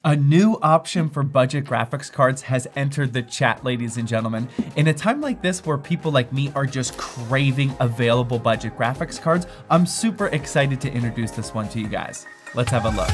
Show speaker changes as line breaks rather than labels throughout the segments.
A new option for budget graphics cards has entered the chat, ladies and gentlemen. In a time like this where people like me are just craving available budget graphics cards, I'm super excited to introduce this one to you guys. Let's have a look.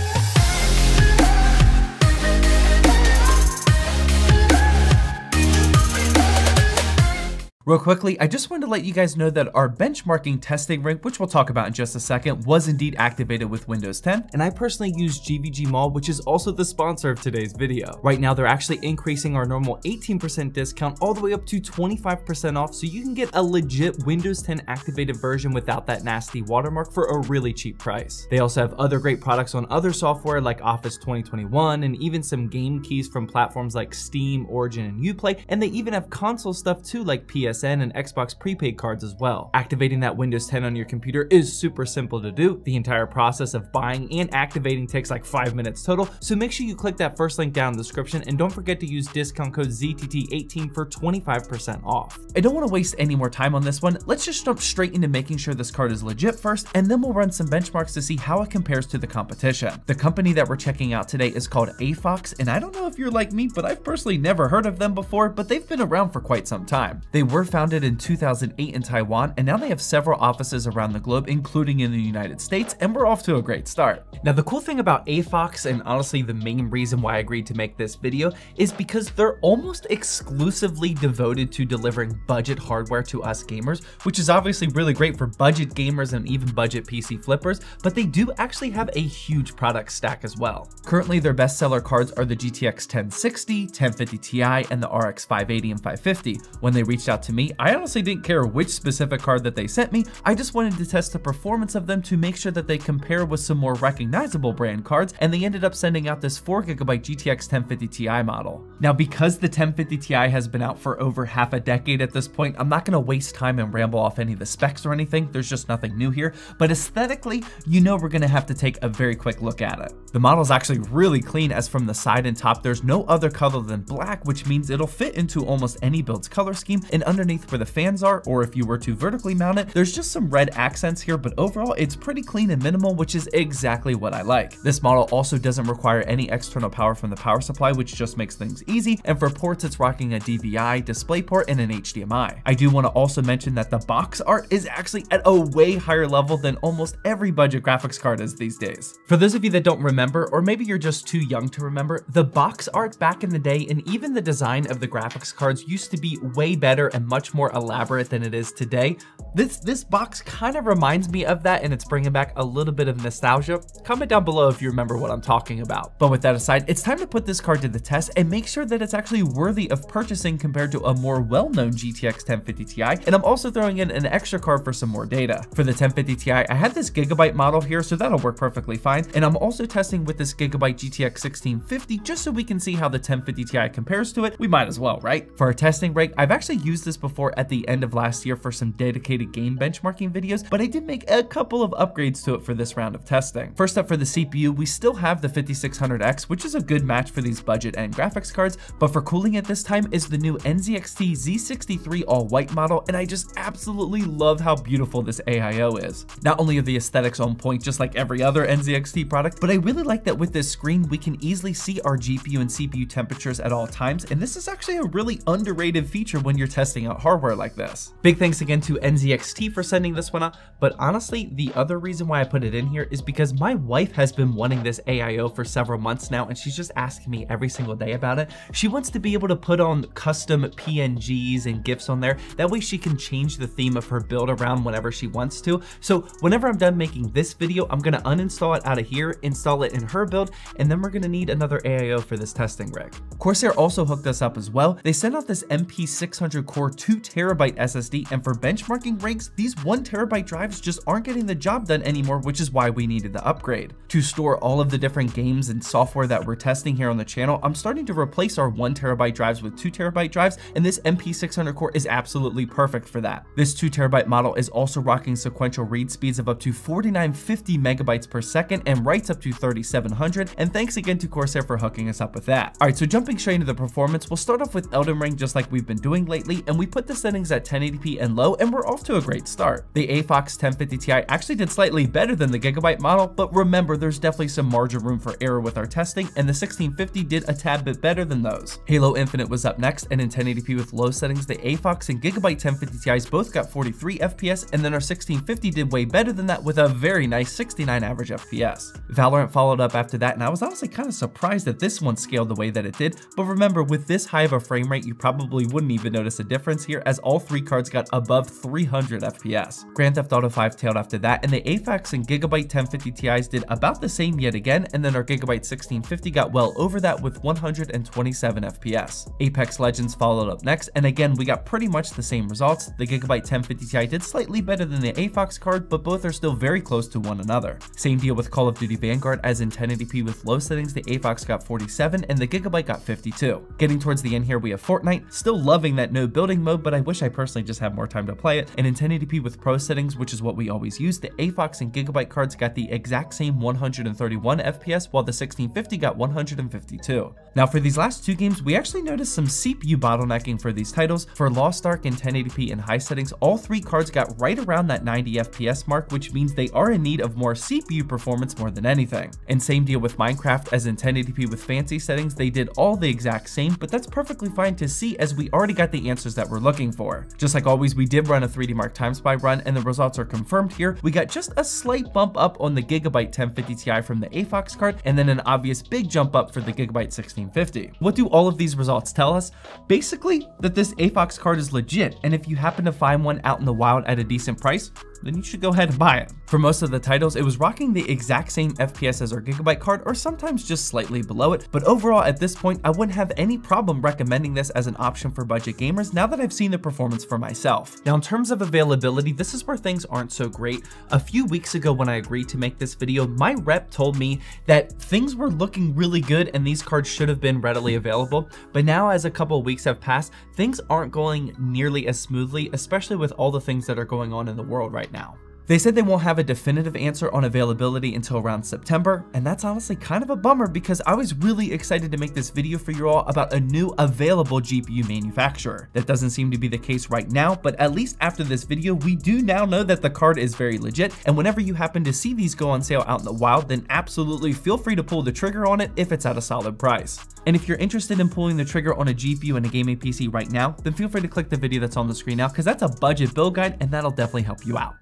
Real quickly, I just wanted to let you guys know that our benchmarking testing rig, which we'll talk about in just a second, was indeed activated with Windows 10. And I personally use GVG Mall, which is also the sponsor of today's video. Right now, they're actually increasing our normal 18% discount all the way up to 25% off, so you can get a legit Windows 10 activated version without that nasty watermark for a really cheap price. They also have other great products on other software like Office 2021 and even some game keys from platforms like Steam, Origin, and Uplay. And they even have console stuff too, like PSN and Xbox prepaid cards as well. Activating that Windows 10 on your computer is super simple to do. The entire process of buying and activating takes like 5 minutes total, so make sure you click that first link down in the description and don't forget to use discount code ZTT18 for 25% off. I don't want to waste any more time on this one. Let's just jump straight into making sure this card is legit first, and then we'll run some benchmarks to see how it compares to the competition. The company that we're checking out today is called AFOX, and I don't know if you're like me, but I've personally never heard of them before, but they've been around for quite some time. They were founded in 2008 in Taiwan, and now they have several offices around the globe, including in the United States, and we're off to a great start. Now, the cool thing about AFOX, and honestly the main reason why I agreed to make this video, is because they're almost exclusively devoted to delivering budget hardware to us gamers, which is obviously really great for budget gamers and even budget PC flippers, but they do actually have a huge product stack as well. Currently, their bestseller cards are the GTX 1060, 1050 Ti, and the RX 580 and 550. When they reached out to me, I honestly didn't care which specific card that they sent me. I just wanted to test the performance of them to make sure that they compare with some more recognizable brand cards, and they ended up sending out this 4GB GTX 1050 Ti model. Now, because the 1050 Ti has been out for over half a decade at this point, I'm not going to waste time and ramble off any of the specs or anything. There's just nothing new here, but aesthetically, you know we're going to have to take a very quick look at it. The model is actually really clean, as from the side and top, there's no other color than black, which means it'll fit into almost any build's color scheme, and underneath where the fans are, or if you were to vertically mount it, there's just some red accents here, but overall it's pretty clean and minimal, which is exactly what I like. This model also doesn't require any external power from the power supply, which just makes things easy, and for ports it's rocking a DVI, DisplayPort, and an HDMI. I do want to also mention that the box art is actually at a way higher level than almost every budget graphics card is these days. For those of you that don't remember, or maybe you're just too young to remember, the box art back in the day and even the design of the graphics cards used to be way better and much more elaborate than it is today. This box kind of reminds me of that, and it's bringing back a little bit of nostalgia. Comment down below if you remember what I'm talking about. But with that aside, it's time to put this card to the test and make sure that it's actually worthy of purchasing compared to a more well-known GTX 1050 Ti, and I'm also throwing in an extra card for some more data. For the 1050 Ti, I had this Gigabyte model here, so that'll work perfectly fine, and I'm also testing with this Gigabyte GTX 1650 just so we can see how the 1050 Ti compares to it. We might as well, right? For our testing rig, I've actually used this before at the end of last year for some dedicated game benchmarking videos, but I did make a couple of upgrades to it for this round of testing. First up, for the CPU, we still have the 5600X, which is a good match for these budget and graphics cards, but for cooling at this time is the new NZXT Z63 all-white model, and I just absolutely love how beautiful this AIO is. Not only are the aesthetics on point just like every other NZXT product, but I really like that with this screen we can easily see our GPU and CPU temperatures at all times, and this is actually a really underrated feature when you're testing out hardware like this. Big thanks again to NZXT for sending this one out, but honestly, the other reason why I put it in here is because my wife has been wanting this AIO for several months now, and she's just asking me every single day about it. She wants to be able to put on custom PNGs and GIFs on there. That way she can change the theme of her build around whenever she wants to. So whenever I'm done making this video, I'm gonna uninstall it out of here, install it in her build, and then we're gonna need another AIO for this testing rig. Corsair also hooked us up as well. They sent out this MP600 core 2TB SSD, and for benchmarking rigs, these 1TB drives just aren't getting the job done anymore, which is why we needed the upgrade. To store all of the different games and software that we're testing here on the channel, I'm starting to replace our 1TB drives with 2TB drives, and this MP600 core is absolutely perfect for that. This 2TB model is also rocking sequential read speeds of up to 4950 megabytes per second and writes up to 3700, and thanks again to Corsair for hooking us up with that. Alright, so jumping straight into the performance, we'll start off with Elden Ring just like we've been doing lately, and we put the settings at 1080p and low, and we're off off to a great start. The AFOX 1050 Ti actually did slightly better than the Gigabyte model, but remember there's definitely some margin room for error with our testing, and the 1650 did a tad bit better than those. Halo Infinite was up next, and in 1080p with low settings, the AFOX and Gigabyte 1050 Ti's both got 43 FPS, and then our 1650 did way better than that with a very nice 69 average FPS. Valorant followed up after that, and I was honestly kind of surprised that this one scaled the way that it did, but remember, with this high of a frame rate, you probably wouldn't even notice a difference here, as all three cards got above 300 FPS. Grand Theft Auto 5 tailed after that, and the AFOX and Gigabyte 1050 Ti's did about the same yet again, and then our Gigabyte 1650 got well over that with 127 FPS. Apex Legends followed up next, and again, we got pretty much the same results. The Gigabyte 1050 Ti did slightly better than the AFOX card, but both are still very close to one another. Same deal with Call of Duty Vanguard, as in 1080p with low settings, the AFOX got 47 and the Gigabyte got 52. Getting towards the end here, we have Fortnite, still loving that no building mode, but I wish I personally just had more time to play it. And in 1080p with pro settings, which is what we always use, the AFOX and Gigabyte cards got the exact same 131 FPS, while the 1650 got 152. Now for these last two games, we actually noticed some CPU bottlenecking for these titles. For Lost Ark in 1080p and high settings, all three cards got right around that 90 FPS mark, which means they are in need of more CPU performance more than anything. And same deal with Minecraft, as in 1080p with fancy settings, they did all the exact same, but that's perfectly fine to see as we already got the answers that we're looking for. Just like always, we did run a 3D Mark time spy run, and the results are confirmed here. We got just a slight bump up on the Gigabyte 1050 Ti from the AFOX card, and then an obvious big jump up for the Gigabyte 1650. What do all of these results tell us? Basically, that this AFOX card is legit, and if you happen to find one out in the wild at a decent price, then you should go ahead and buy it. For most of the titles, it was rocking the exact same FPS as our Gigabyte card, or sometimes just slightly below it, but overall at this point, I wouldn't have any problem recommending this as an option for budget gamers now that I've seen the performance for myself. Now in terms of availability, this is where things aren't so great. A few weeks ago when I agreed to make this video, my rep told me that things were looking really good and these cards should have been readily available, but now as a couple of weeks have passed, things aren't going nearly as smoothly, especially with all the things that are going on in the world right now. They said they won't have a definitive answer on availability until around September, and that's honestly kind of a bummer because I was really excited to make this video for you all about a new available GPU manufacturer. That doesn't seem to be the case right now, but at least after this video, we do now know that the card is very legit, and whenever you happen to see these go on sale out in the wild, then absolutely feel free to pull the trigger on it if it's at a solid price. And if you're interested in pulling the trigger on a GPU and a gaming PC right now, then feel free to click the video that's on the screen now because that's a budget build guide and that'll definitely help you out.